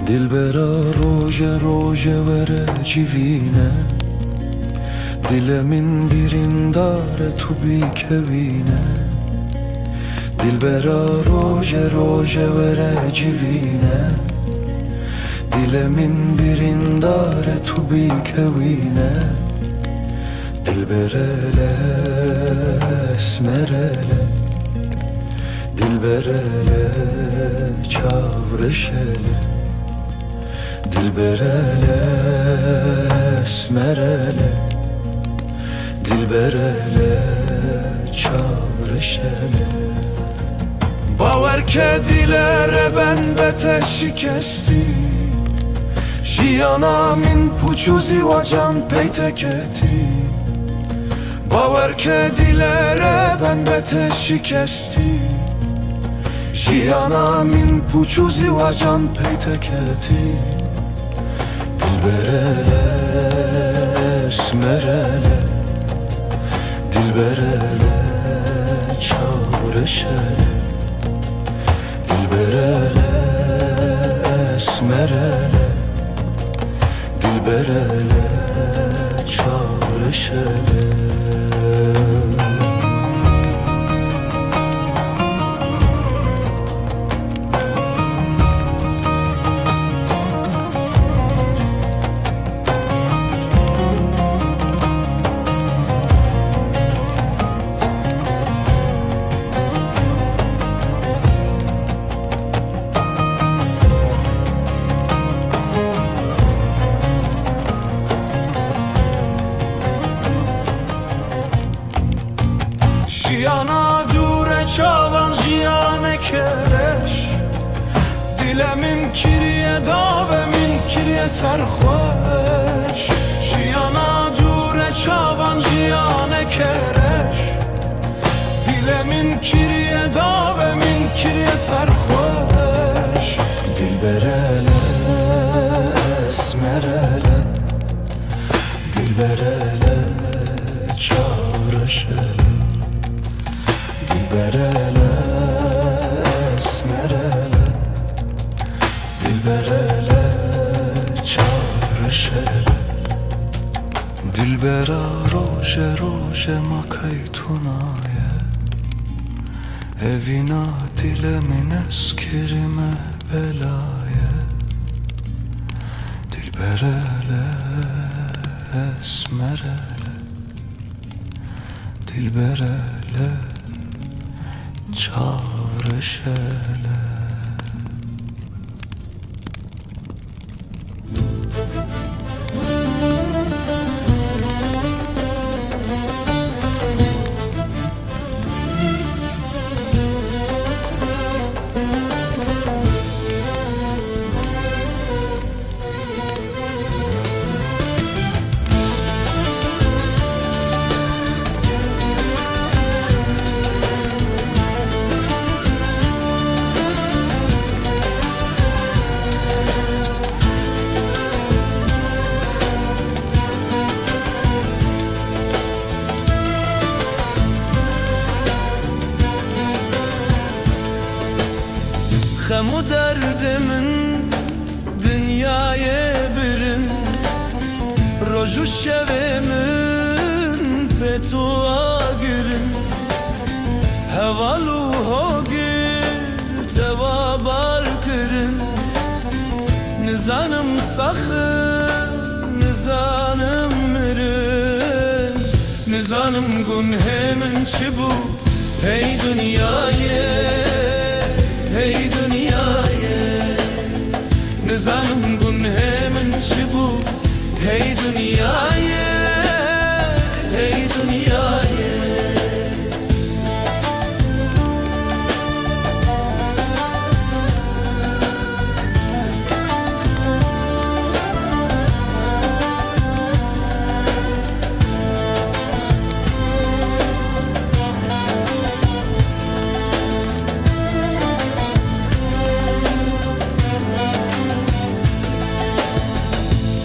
Dilbera roje roje vere civine, dilemin birindare tu bikevine. Dilbera roje roje vere civine, dilemin birindare tu bikevine. Dilberele esmerele, dilberele çavreşele. Dilberele esmerele, dilberele çavreşele. Baver kedilere ben bete şikesti, Jiyana min puçu zivacan peyteketi. Baver kedilere ben bete şikesti, Jiyana min puçu zivacan peyteketi. Dilberele esmerele, dilberele çavreşele. Dilberele esmerele, dilberele çavreşele. Jiyana dure çavan jiyane kereş, dilemin kiriye davemin kiriye serhoş. Jiyana dure çavan jiyane kereş, dilemin kiriye davemin kiriye serhoş. Dilberele esmerele, dilberele çavreşele. Dilberele esmerele, dilberele çavreşele. Dilbera roje roje makaytunaye, evina dilemin eskirime belaye. Dilberele esmerele, dilberele çavreşele. Xemu derdimin dünyaya birin, roju şevimin petuğa girin. Hevalu hogir teva barkirin, nizanım saxı nizanım mirin. Nizanım günhemin çibu hey dünyaya, hey dünyaya. Nizanım günhemin çibu hey dünyaya, hey dünyaya.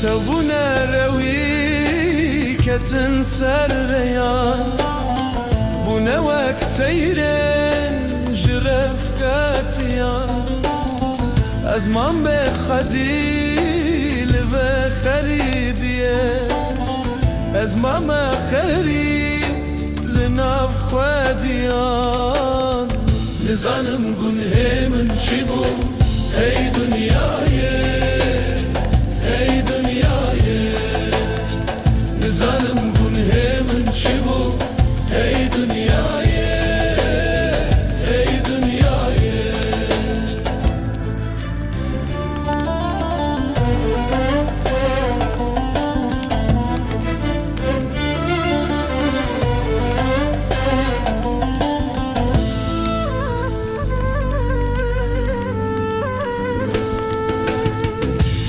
Tevbune revi ketin serreyan, bu ne vakteyren jirefkatiyan. از من به خدیل و خریبیه از من خری لناف خودیان نزانم گنه من چی بود ای دنیایه ای دنیایه نزانم گنه من چی بود ای دنیایه ای دنیایه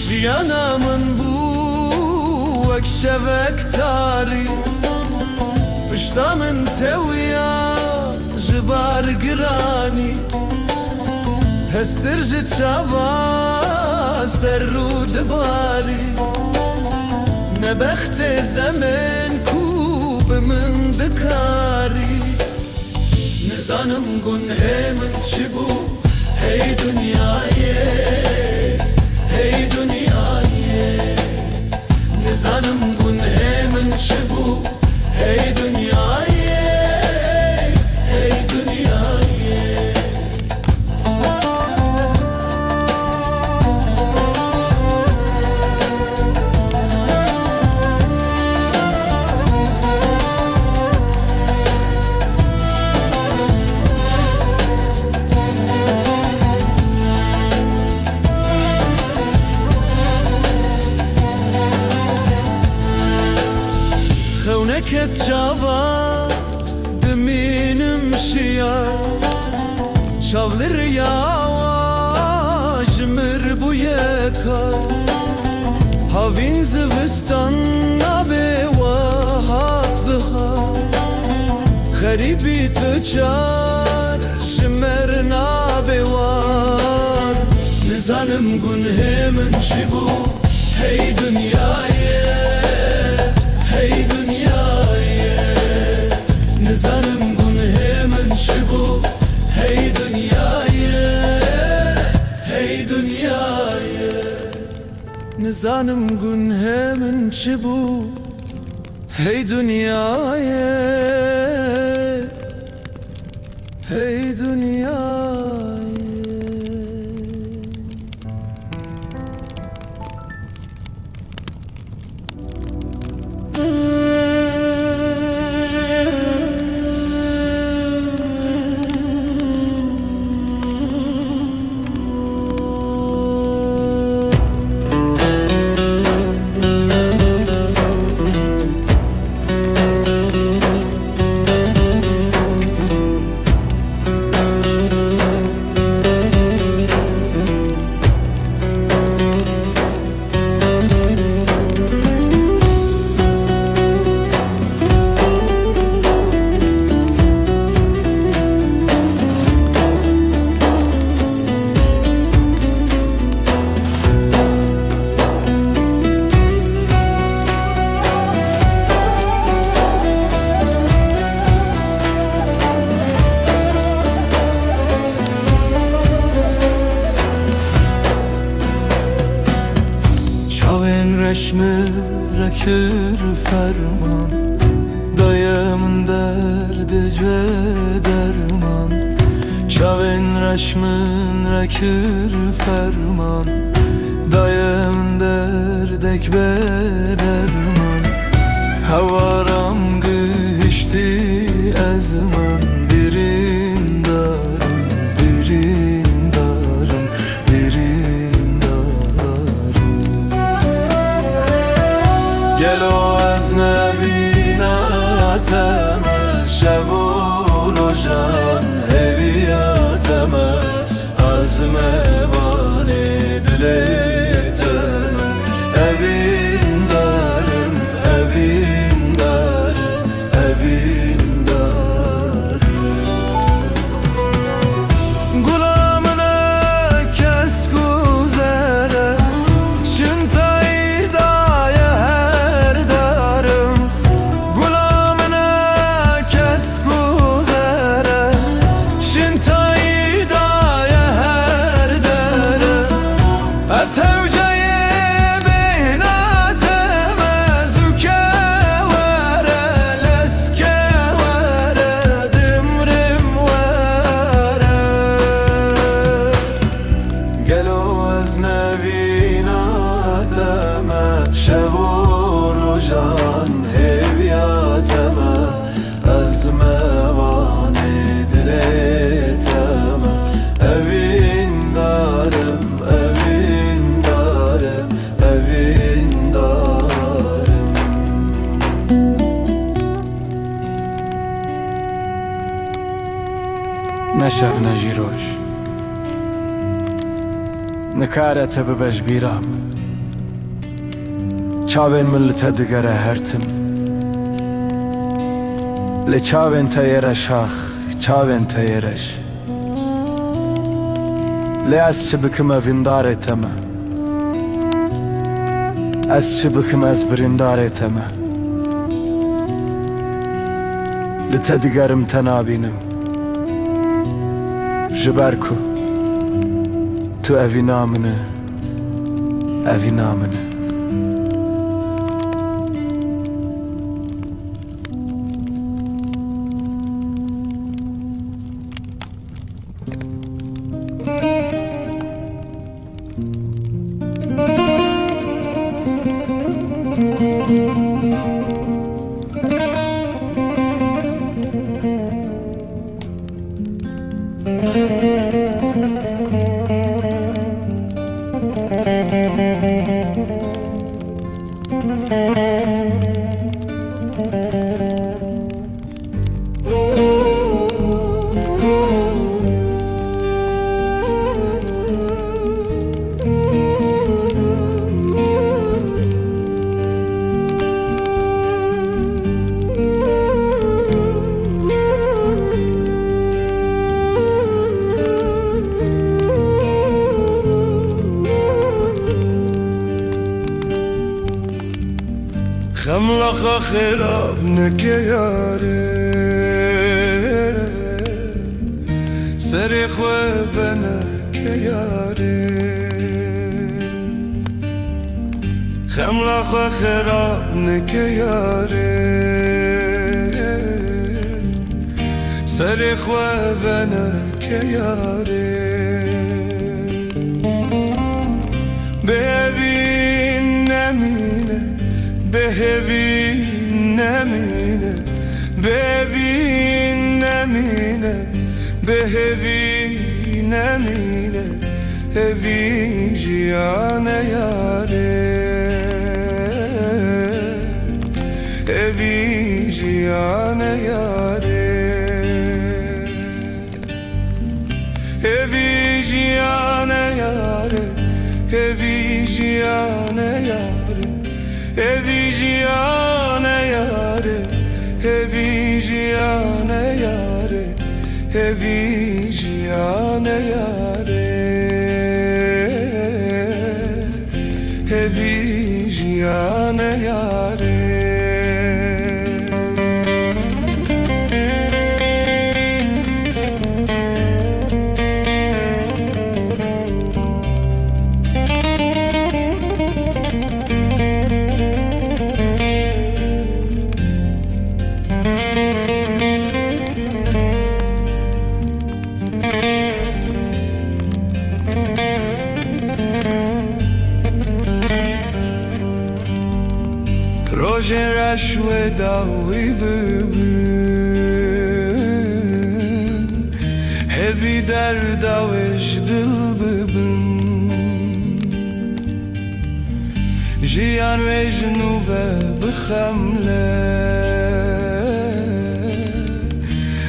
جیانا من بو وەک شەوەک تاری پشتا من تەویە ji بارگرانی هەستر ji çawa ser rû dibari nebextê zemin ku bi min dikarî nizanim gunhê min çi bû hey dunyayê hey dunyayê nizanim gunhê min çi bû hey dunyayê hey dunyayê خونکت çawa diminim şiya çavlir yawa jmir bu yeka havin zivistan nabe wahat bha kharibi tçar jmer nabe war nizanim gunhe min çi bû hey dunyayê hey dunyayê nizanim gunhê min çi bû hey dunyayê hey dunyayê nizanim gunhê min çi bû hey dunyayê hey dunyayê Reşmi rekir ferman dayımın derdi derman çavin reşmin rekir ferman dayımın derdek derman havaram güşti ezman birin darım birin darım birin darım gel o az nebinateme şevul o can heviyateme azmevani dileteme evin darım evin darım evin darım gulamına kes guzere şintayı daya her darım gulamına kes guzere şintayı daya her darım شەف نەژیرۆژ نکارەتە ببەش بیرام چاوێن من لە تە دگەرە هەرتم لە چاوێن تە ئێرە شاخ چاوێن تە ئێرەش لێ ئەس چ بکمە ڤیندارێتەمە ئەس چ بکم ئەس بریندارێتەمە لە تە دگەرم تە نابینم ji ber ku tu evîna min e evîna min e خملخ خراب نکه یاره سری خواه بنکه یاره خملخ خراب نکه یاره سری خواه بنکه یاره ببین نمینه ببین نمینه ببین نمینه ببین نمینه ببین جیان یاره ببین جیان یاره ببین جیان یاره ببین جیان یاره Vigiane yare, vigiane yare, vigiane yare, vigiane yare. Roje rashwe dawi bibin Hevi der dawish dil bibin Jiyan ve jnuve bkhamle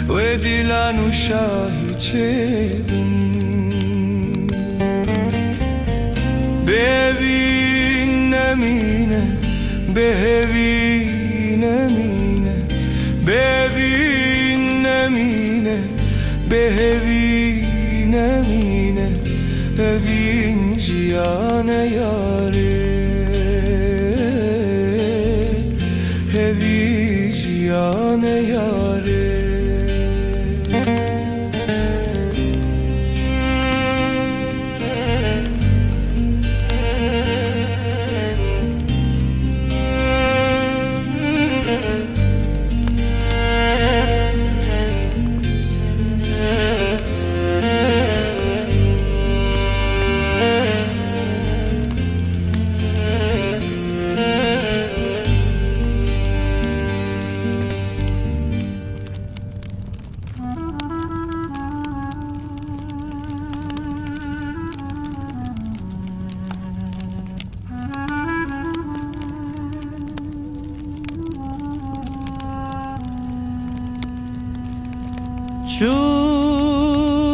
Ve dilanu shahi chebin Bebin namine ببین نمینه ببین نمینه ببین نمینه ببین جیان یاره ببین جیان یاره چون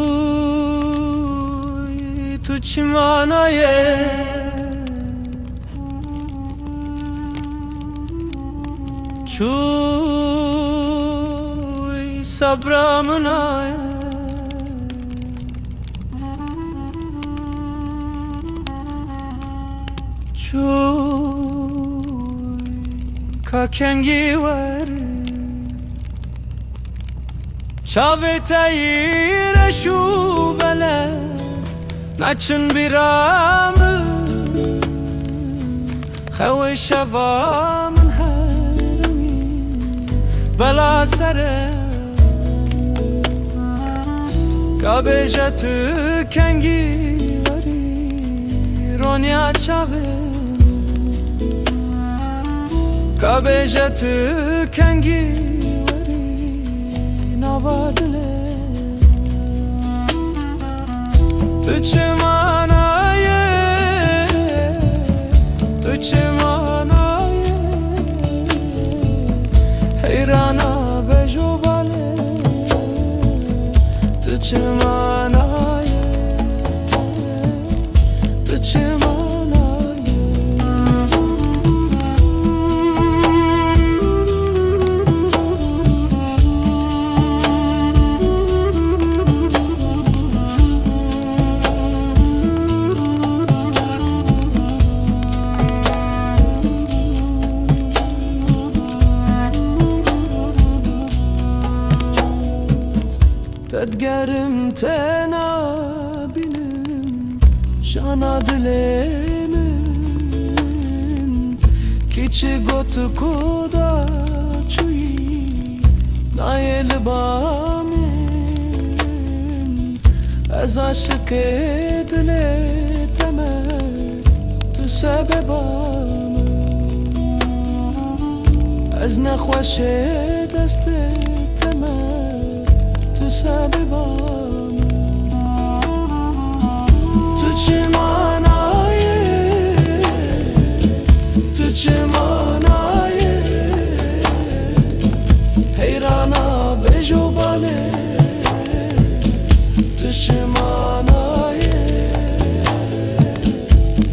çimanaye Çuy sabramınaye Çuy kakengi var Çavetayire şu bele Naçın biramı Xewe şevamın hermi Bela sere Kabejatı kengi veri Ronya çave Kabejatı kengi veri Navadile Tu çimanaye Tu çimanaye Heyrana bejubale Tu çimanaye Tu çimanaye Tedgerim tena bilim Şana dilemin Kiçi gotu kuda çuyi Nayeli bamin Ez aşık edile temel Tu sebebamı Ez nexweşe deste temel Tu sebebamı Tu çimanaye Tu çimanaye Heyrana bejubale Tu çimanaye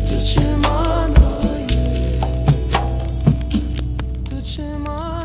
Tu çimanaye Tu çimanaye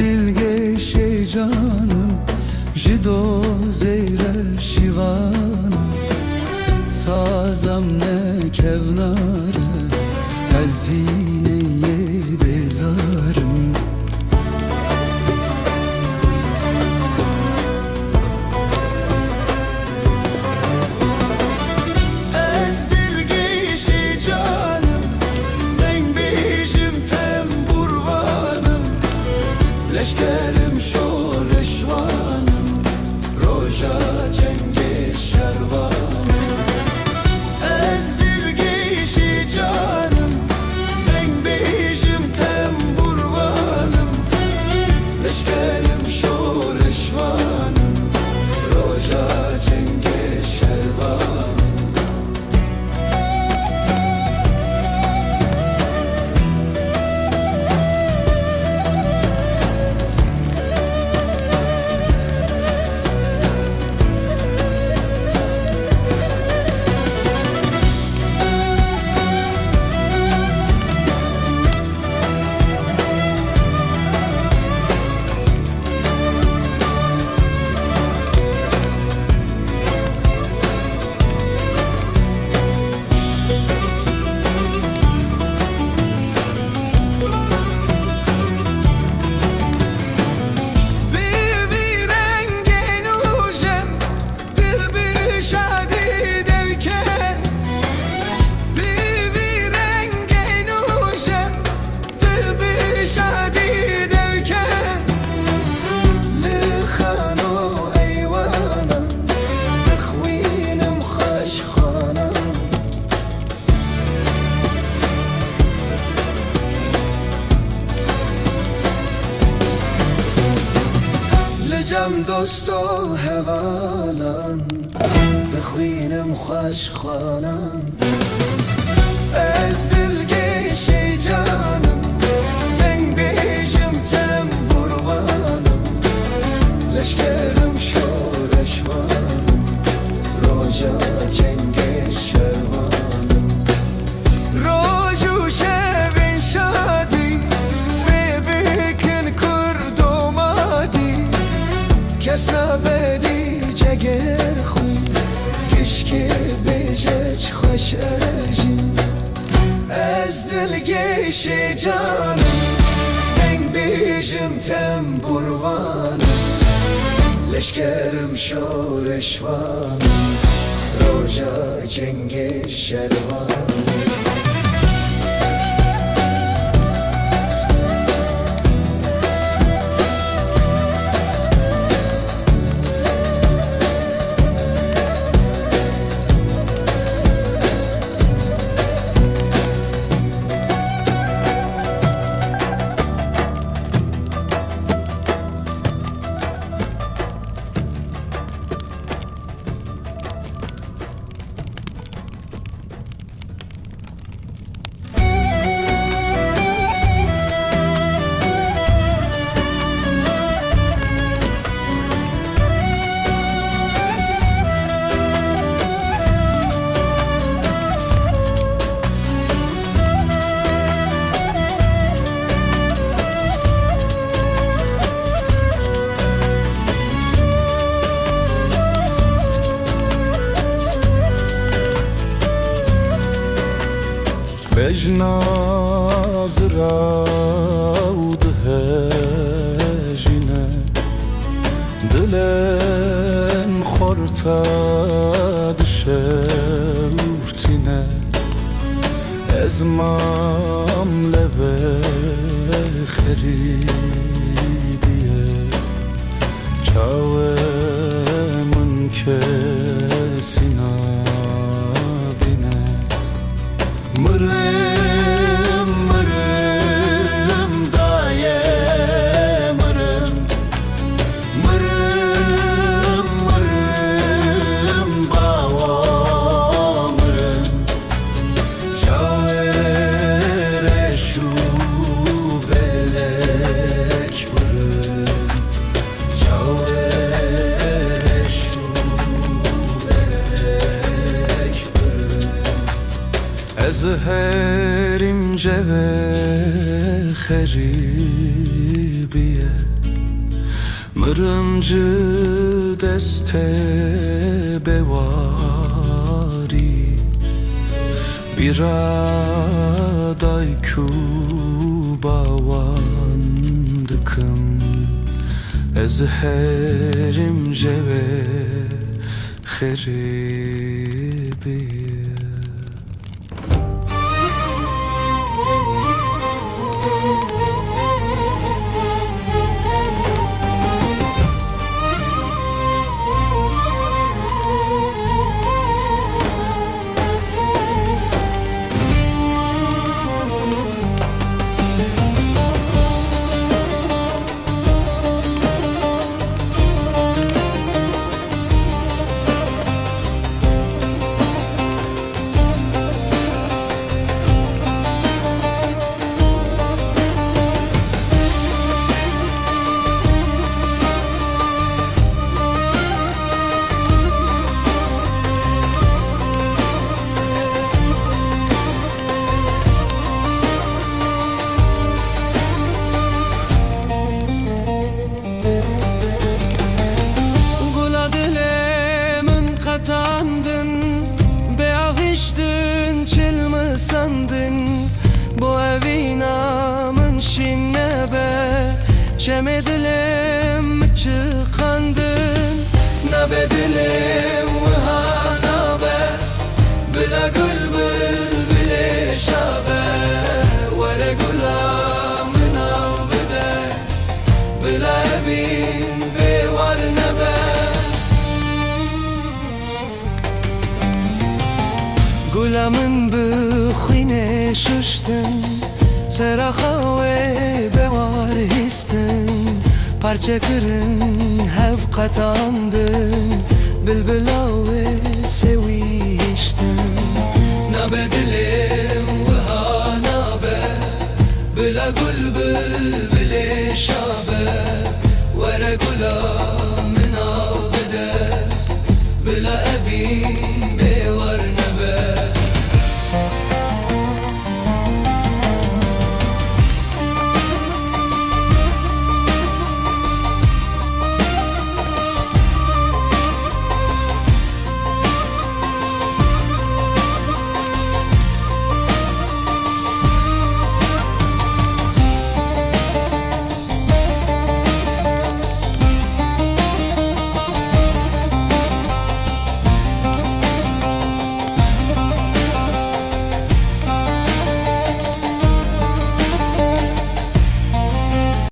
dilgeşe canım Jido zeyre şivanım Sazam ne kevnare Hazineye bezarım Ez dilgeşe canım Ben bejim temburvanım Leşkerim şoreşvanım Roja cenge şervanım Ez dilgeşe canım Ben bejim temburvanım Leşkerim şoreşvanım Roja cenge şervanım جم دوست و هوالان دخوینم خوش خوانم از دلگیش جانم دنگ بیجم تم بروانم لشکرم شورشوانم روجا جنگ شروانم روجو شبین شادی و بکن کرد و مادی کس نبدی جگر خوی کشکی بیجچ خوش اجیم از دلگیش جانم دنگ بیجم تم بروانم لشکرم شورشوانم روجا جنگ شروانم بجناز راود هجینه دلم خورتاد شورتینه از مملوه خریدیه چاوه من کسی نبینه Mırım mırım daye mırım Mırım mırım bava mırım Şaire şu belek mırım Şaire şu belek mırım Ezherim ceve kheribiye Kırımcı deste bevari bir aday kubavandıkım ezherim ceve heribi. Katandın, beaviştin, çilmi sandın. Bu evin amın şinne be, çemedilim çıkandın. Nabe dilim vihana be, bila gül bile şabe. Vere gulamın avbide, bila evin bevar nebe. Gulamın bıkhine şuştun, seraha ve bevar histin. Parça kırın hev katandın, bülbüla ve seviştin. Nabe dilim vihana be, bila gül bile şabe. Vere gulamın avbide, bila evin